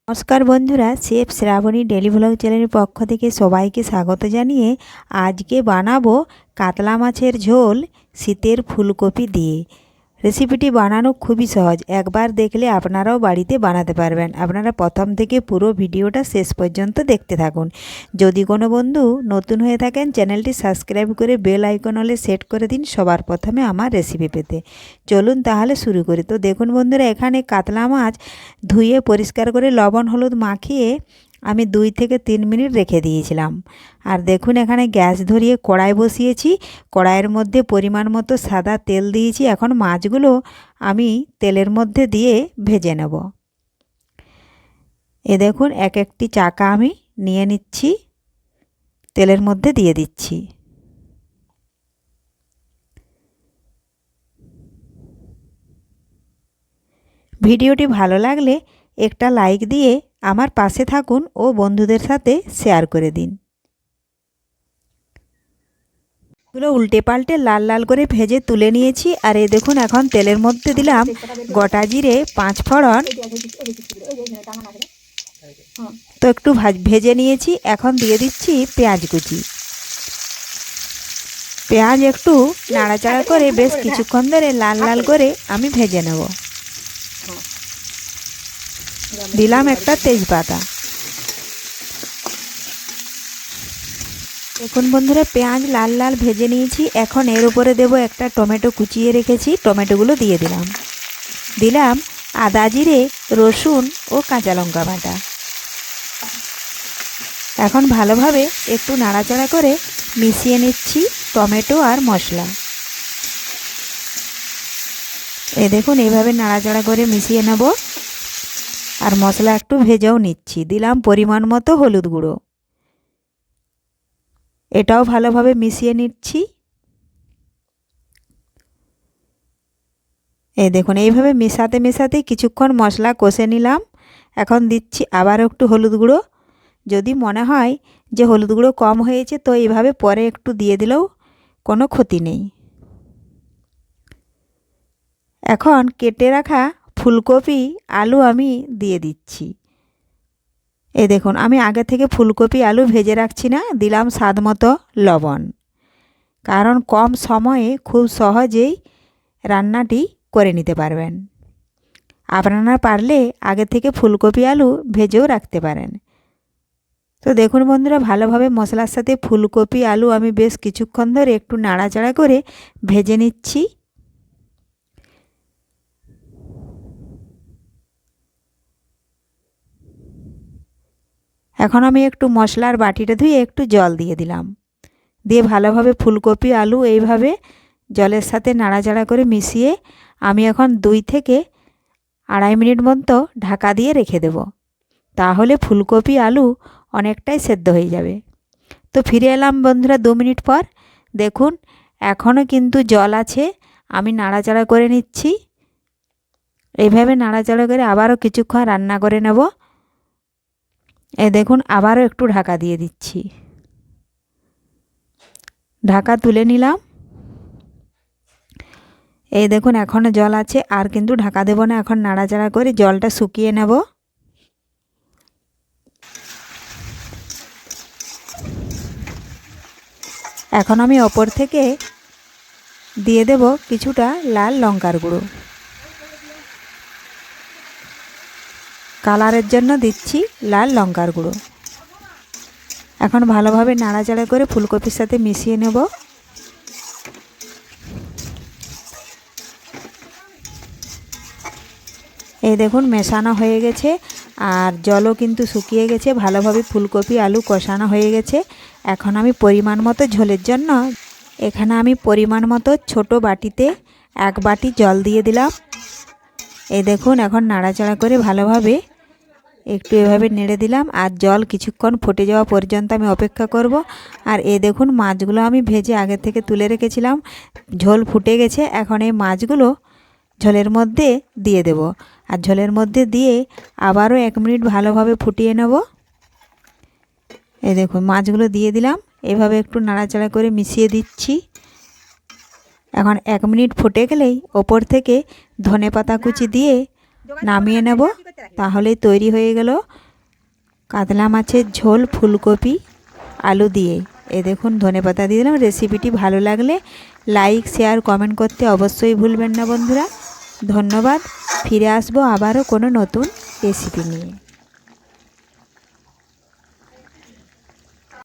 নমস্কার বন্ধুরা, chef Shrabani daily vlog চ্যানেলের পক্ষ থেকে সবাইকে স্বাগত জানিয়ে আজকে বানাবো কাতলা মাছের ঝোল শীতের ফুলকপি দিয়ে। রেসিপিটি বানানো খুবই সহজ, একবার দেখলে আপনারাও বাড়িতে বানাতে পারবেন। আপনারা প্রথম থেকে পুরো ভিডিওটা শেষ পর্যন্ত দেখতে থাকুন। যদি কোনো বন্ধু নতুন হয়ে থাকেন, চ্যানেলটি সাবস্ক্রাইব করে বেল আইকন হলে সেট করে দিন সবার প্রথমে আমার রেসিপি পেতে। চলুন তাহলে শুরু করি। তো দেখুন বন্ধুরা, এখানে কাতলা মাছ ধুয়ে পরিষ্কার করে লবণ হলুদ মাখিয়ে আমি 2 থেকে 3 মিনিট রেখে দিয়েছিলাম। আর দেখুন এখানে গ্যাস ধরিয়ে কড়াই বসিয়েছি। কড়াইয়ের মধ্যে পরিমাণ মতো সাদা তেল দিয়েছি। এখন মাছগুলো আমি তেলের মধ্যে দিয়ে ভেজে নেব। এ দেখুন এক একটি চাকা আমি নিয়ে নিচ্ছি, তেলের মধ্যে দিয়ে দিচ্ছি। ভিডিওটি ভালো লাগলে একটা লাইক দিয়ে আমার পাশে থাকুন ও বন্ধুদের সাথে শেয়ার করে দিন। এগুলো উল্টে পাল্টে লাল লাল করে ভেজে তুলে নিয়েছি। আর এই দেখুন এখন তেলের মধ্যে দিলাম গোটা জিরে, 5 ফোড়ন। তো একটু ভেজে নিয়েছি। এখন দিয়ে দিচ্ছি পেঁয়াজ কুচি। পেঁয়াজ একটু নাড়াচাড়া করে বেশ কিছুক্ষণ ধরে লাল লাল করে আমি ভেজে নেব। দিলাম একটা তেজপাতা। দেখুন বন্ধুরা, পেঁয়াজ লাল লাল ভেজে নিয়েছি। এখন এর উপরে দেব একটা টমেটো কুচিয়ে রেখেছি, টমেটোগুলো দিয়ে দিলাম আদা জিরে রসুন ও কাঁচা লঙ্কা বাটা। এখন ভালোভাবে একটু নাড়াচাড়া করে মিশিয়ে নিচ্ছি টমেটো আর মশলা। দেখুন এইভাবে নাড়াচাড়া করে মিশিয়ে নেব। আর মশলা একটু ভেজেও নিচ্ছি। দিলাম পরিমাণ মতো হলুদ গুঁড়ো। এটাও ভালোভাবে মিশিয়ে নিচ্ছি। দেখুন এইভাবে মেশাতে কিছুক্ষণ মশলা কষে নিলাম। এখন দিচ্ছি আবার একটু হলুদ গুঁড়ো। যদি মনে হয় যে হলুদ গুঁড়ো কম হয়েছে তো এইভাবে পরে একটু দিয়ে দিলেও কোনো ক্ষতি নেই। এখন কেটে রাখা ফুলকপি আলু আমি দিয়ে দিচ্ছি। দেখুন আমি আগে থেকে ফুলকপি আলু ভেজে রাখছি না। দিলাম স্বাদ মতো লবণ, কারণ কম সময়ে খুব সহজেই রান্নাটি করে নিতে পারবেন। আপনারা পারলে আগে থেকে ফুলকপি আলু ভেজেও রাখতে পারেন। তো দেখুন বন্ধুরা, ভালোভাবে মশলার সাথে ফুলকপি আলু আমি বেশ কিছুক্ষণ ধরে একটু নাড়াচাড়া করে ভেজে নিচ্ছি। এখন আমি একটু মশলার বাটিটা ধুয়ে একটু জল দিয়ে দিলাম। দিয়ে ভালোভাবে ফুলকপি আলু এইভাবে জলের সাথে নাড়াচাড়া করে মিশিয়ে আমি এখন 2 থেকে 2.5 মিনিট মতো ঢাকা দিয়ে রেখে দেব। তাহলে ফুলকপি আলু অনেকটাই সেদ্ধ হয়ে যাবে। তো ফিরে এলাম বন্ধুরা 2 মিনিট পর। দেখুন এখনও কিন্তু জল আছে। আমি নাড়াচাড়া করে নিচ্ছি। এইভাবে নাড়াচাড়া করে আবারও কিছুক্ষণ রান্না করে নেব। দেখুন আবারও একটু ঢাকা দিয়ে দিচ্ছি। ঢাকা তুলে নিলাম। দেখুন এখনও জল আছে, আর কিন্তু ঢাকা দেব না। এখন নাড়াচাড়া করে জলটা শুকিয়ে নেব। এখন আমি ওপর থেকে দিয়ে দেব কিছুটা লাল লঙ্কার গুঁড়ো। কালারের জন্য দিচ্ছি লাল লঙ্কার গুঁড়ো। এখন ভালোভাবে নাড়াচাড়া করে ফুলকপির সাথে মিশিয়ে নেব। দেখুন মেশানো হয়ে গেছে, আর জলও কিন্তু শুকিয়ে গেছে। ভালোভাবে ফুলকপি আলু কষানো হয়ে গেছে। এখন আমি পরিমাণ মতো ঝোলের জন্য এখানে আমি পরিমাণ মতো ছোট বাটিতে 1 বাটি জল দিয়ে দিলাম। দেখুন এখন নাড়াচাড়া করে ভালোভাবে একটু এভাবে নেড়ে দিলাম। আর জল কিছুক্ষণ ফুটে যাওয়া পর্যন্ত আমি অপেক্ষা করব। আর দেখুন মাছগুলো আমি ভেজে আগে থেকে তুলে রেখেছিলাম। ঝোল ফুটে গেছে। এখন এই মাছগুলো ঝোলের মধ্যে দিয়ে দেব। আর ঝোলের মধ্যে দিয়ে আবারও 1 মিনিট ভালোভাবে ফুটিয়ে নেব। দেখুন মাছগুলো দিয়ে দিলাম। এভাবে একটু নাড়াচাড়া করে মিশিয়ে দিচ্ছি। এখন 1 মিনিট ফুটে গেলেই ওপর থেকে ধনেপাতা কুচি দিয়ে নামিয়ে নেব। তাহলেই তৈরি হয়ে গেল কাতলা মাছের ঝোল ফুলকপি আলু দিয়ে। এ দেখুন ধনেপাতা দিয়ে দিলাম। রেসিপিটি ভালো লাগলে লাইক শেয়ার কমেন্ট করতে অবশ্যই ভুলবেন না বন্ধুরা। ধন্যবাদ। ফিরে আসবো আবারও কোনো নতুন রেসিপি নিয়ে।